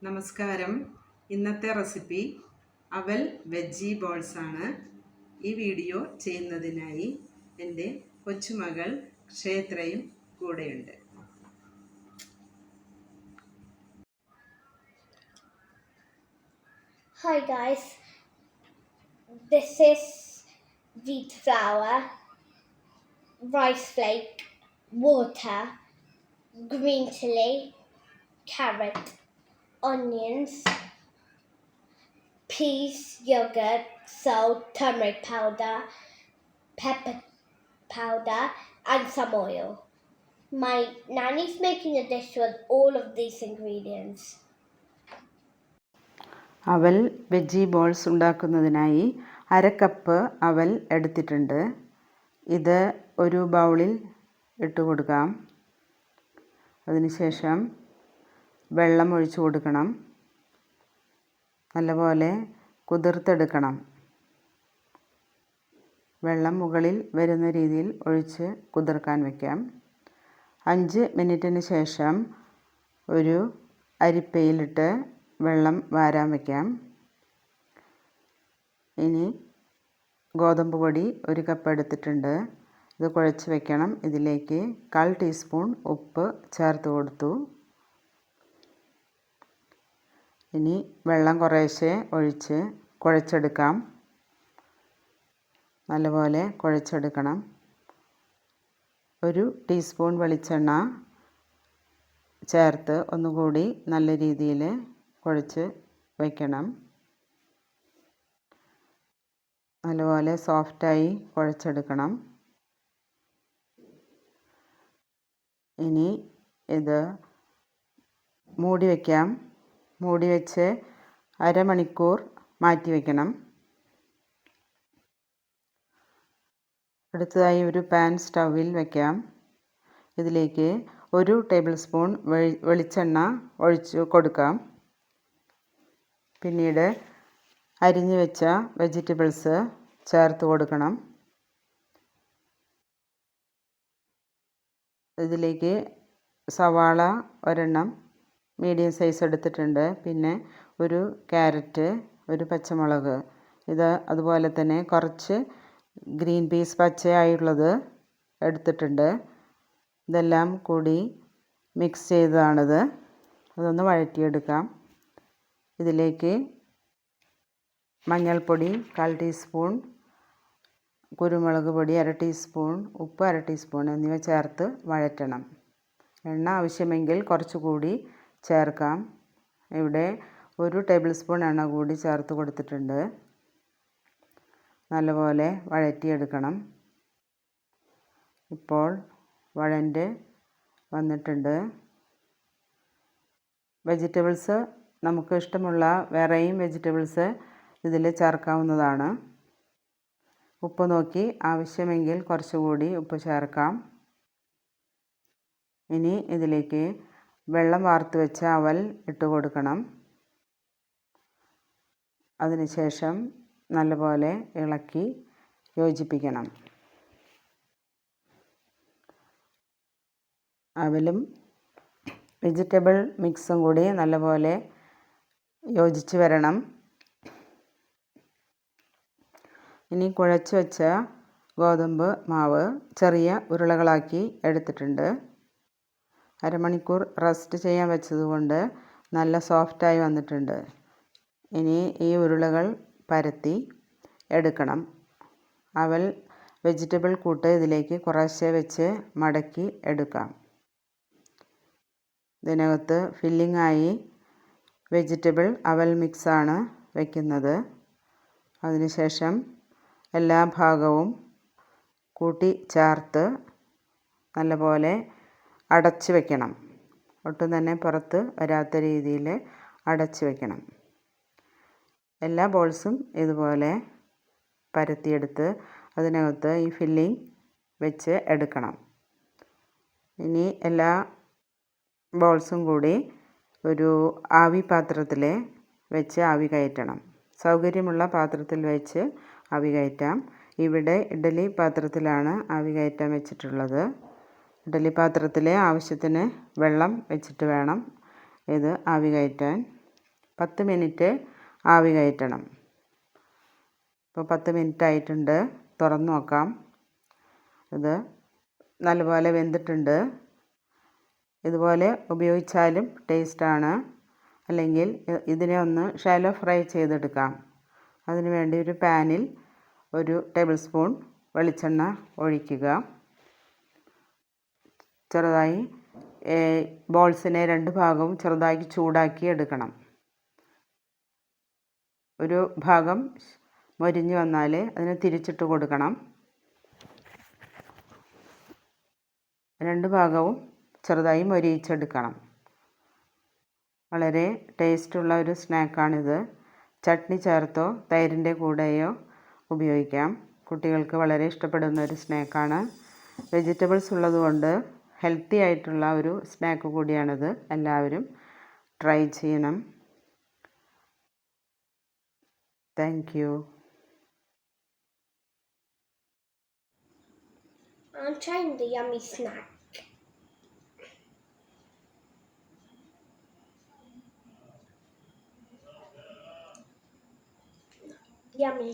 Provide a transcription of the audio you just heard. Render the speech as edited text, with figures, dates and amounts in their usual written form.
നമസ്കാരം. ഇന്നത്തെ റെസിപ്പി അവൽ വെജി ബോൾസ് ആണ്. ഈ വീഡിയോ ചെയ്യുന്നതിനായി എൻ്റെ കൊച്ചുമകൾ ക്ഷേത്രയും കൂടെയുണ്ട്. Hi guys, this is wheat flour, rice flake, water, green chili, carrot, onions, peas, yogurt, salt, turmeric powder, pepper powder and some oil. My nanny's making a dish with all of these ingredients. അവൽ veggie balls ഉണ്ടാക്കുന്നതിനായി 1/2 cup അവൽ എടുത്തിട്ടുണ്ട്. ഇത് ഒരു ബൗളിൽ ഇട്ട് കൊടുക്കാം. അതിനുശേഷം വെള്ളം ഒഴിച്ചു കൊടുക്കണം. നല്ലപോലെ കുതിർത്തെടുക്കണം. വെള്ളം മുകളിൽ വരുന്ന രീതിയിൽ ഒഴിച്ച് കുതിർക്കാൻ വയ്ക്കാം. 5 മിനിറ്റിന് ശേഷം ഒരു അരിപ്പയിലിട്ട് വെള്ളം വാരാൻ വയ്ക്കാം. ഇനി ഗോതമ്പ് പൊടി 1 കപ്പ് എടുത്തിട്ടുണ്ട്. ഇത് കുഴച്ച് വയ്ക്കണം. ഇതിലേക്ക് 1/4 ടീസ്പൂൺ ഉപ്പ് ചേർത്ത് കൊടുത്തു. ഇനി വെള്ളം കുറേശ്ശെ ഒഴിച്ച് കുഴച്ചെടുക്കാം. നല്ലപോലെ കുഴച്ചെടുക്കണം. 1 ടീസ്പൂൺ വെളിച്ചെണ്ണ ചേർത്ത് ഒന്നുകൂടി നല്ല രീതിയിൽ കുഴച്ച് വയ്ക്കണം. നല്ലപോലെ സോഫ്റ്റായി കുഴച്ചെടുക്കണം. ഇനി ഇത് മൂടി വയ്ക്കാം. മൂടി വെച്ച് അരമണിക്കൂർ മാറ്റി വയ്ക്കണം. അടുത്തതായി ഒരു പാൻ സ്റ്റൗവിൽ വയ്ക്കാം. ഇതിലേക്ക് 1 ടേബിൾ സ്പൂൺ വെളിച്ചെണ്ണ ഒഴിച്ച് കൊടുക്കാം. പിന്നീട് അരിഞ്ഞു വെച്ച വെജിറ്റബിൾസ് ചേർത്ത് കൊടുക്കണം. ഇതിലേക്ക് സവാള ഒരെണ്ണം മീഡിയം സൈസ് എടുത്തിട്ടുണ്ട്. പിന്നെ ഒരു ക്യാരറ്റ്, ഒരു പച്ചമുളക്, ഇത് അതുപോലെ തന്നെ കുറച്ച് ഗ്രീൻ പീസ് പച്ചയായുള്ളത് എടുത്തിട്ടുണ്ട്. ഇതെല്ലാം കൂടി മിക്സ് ചെയ്തതാണിത്. അതൊന്ന് വഴറ്റിയെടുക്കാം. ഇതിലേക്ക് മഞ്ഞൾപ്പൊടി 1/4 ടീസ്പൂൺ, കുരുമുളക് പൊടി 1/2 ടീസ്പൂൺ, ഉപ്പ് 1/2 ടീസ്പൂൺ എന്നിവ ചേർത്ത് വഴറ്റണം. എണ്ണ ആവശ്യമെങ്കിൽ കുറച്ചുകൂടി ചേർക്കാം. ഇവിടെ 1 ടേബിൾ സ്പൂൺ എണ്ണ കൂടി ചേർത്ത് കൊടുത്തിട്ടുണ്ട്. നല്ലപോലെ വഴറ്റിയെടുക്കണം. ഇപ്പോൾ വഴണ്ട് വന്നിട്ടുണ്ട്. വെജിറ്റബിൾസ് നമുക്ക് ഇഷ്ടമുള്ള വേറെയും വെജിറ്റബിൾസ് ഇതിൽ ചേർക്കാവുന്നതാണ്. ഉപ്പ് നോക്കി ആവശ്യമെങ്കിൽ കുറച്ചുകൂടി ഉപ്പ് ചേർക്കാം. ഇനി ഇതിലേക്ക് വെള്ളം വാർത്ത് വെച്ച അവൽ ഇട്ട് കൊടുക്കണം. അതിനുശേഷം നല്ലപോലെ ഇളക്കി യോജിപ്പിക്കണം. അവലും വെജിറ്റബിൾ മിക്സും കൂടി നല്ലപോലെ യോജിച്ച് വരണം. ഇനി കുഴച്ച് വെച്ച ഗോതമ്പ് മാവ് ചെറിയ ഉരുളകളാക്കി എടുത്തിട്ടുണ്ട്. അരമണിക്കൂർ റെസ്റ്റ് ചെയ്യാൻ വെച്ചതുകൊണ്ട് നല്ല സോഫ്റ്റായി വന്നിട്ടുണ്ട്. ഇനി ഈ ഉരുളകൾ പരത്തി എടുക്കണം. അവൽ വെജിറ്റബിൾ കൂട്ട് ഇതിലേക്ക് കുറേശ്ശെ വെച്ച് മടക്കി എടുക്കാം. ഇതിനകത്ത് ഫില്ലിംഗായി വെജിറ്റബിൾ അവൽ മിക്സാണ് വയ്ക്കുന്നത്. അതിനുശേഷം എല്ലാ ഭാഗവും കൂട്ടി ചേർത്ത് നല്ലപോലെ അടച്ച് വയ്ക്കണം. ഒട്ടും തന്നെ പുറത്ത് വരാത്ത രീതിയിൽ അടച്ച് വയ്ക്കണം. എല്ലാ ബോൾസും ഇതുപോലെ പരത്തിയെടുത്ത് അതിനകത്ത് ഈ ഫില്ലിംഗ് വെച്ച് എടുക്കണം. ഇനി എല്ലാ ബോൾസും കൂടി ഒരു ആവി പാത്രത്തിൽ വെച്ച് ആവി കയറ്റണം. സൗകര്യമുള്ള പാത്രത്തിൽ വെച്ച് ആവി കയറ്റാം. ഇവിടെ ഇഡ്ഡലി പാത്രത്തിലാണ് ആവി കയറ്റാൻ വെച്ചിട്ടുള്ളത്. ഇഡ്ഡലി പാത്രത്തിൽ ആവശ്യത്തിന് വെള്ളം വെച്ചിട്ട് വേണം ഇത് ആവി കയറ്റാൻ. 10 മിനിറ്റ് ആവി കയറ്റണം. ഇപ്പോൾ 10 മിനിറ്റ് ആയിട്ടുണ്ട്. തുറന്ന് നോക്കാം. ഇത് നല്ലപോലെ വെന്തിട്ടുണ്ട്. ഇതുപോലെ ഉപയോഗിച്ചാലും ടേസ്റ്റാണ്. അല്ലെങ്കിൽ ഇതിനെ ഒന്ന് ഷാലോ ഫ്രൈ ചെയ്തെടുക്കാം. അതിനുവേണ്ടി ഒരു പാനിൽ 1 ടേബിൾ സ്പൂൺ വെളിച്ചെണ്ണ ഒഴിക്കുക. ചെറുതായി ബോൾസിനെ 2 ഭാഗവും ചെറുതായി ചൂടാക്കി എടുക്കണം. ഒരു ഭാഗം മൊരിഞ്ഞ് വന്നാൽ അതിനെ തിരിച്ചിട്ട് കൊടുക്കണം. 2 ഭാഗവും ചെറുതായി മൊരിയിച്ചെടുക്കണം. വളരെ ടേസ്റ്റുള്ള ഒരു സ്നാക്കാണിത്. ചട്നി ചേർത്തോ തൈരിൻ്റെ കൂടെയോ ഉപയോഗിക്കാം. കുട്ടികൾക്ക് വളരെ ഇഷ്ടപ്പെടുന്ന ഒരു സ്നാക്കാണ്. വെജിറ്റബിൾസ് ഉള്ളതുകൊണ്ട് ഹെൽത്തി ആയിട്ടുള്ള ഒരു സ്നാക്ക് കൂടിയാണിത്. എല്ലാവരും ട്രൈ ചെയ്യണം. Thank you. I'm trying the yummy snack. Yummy.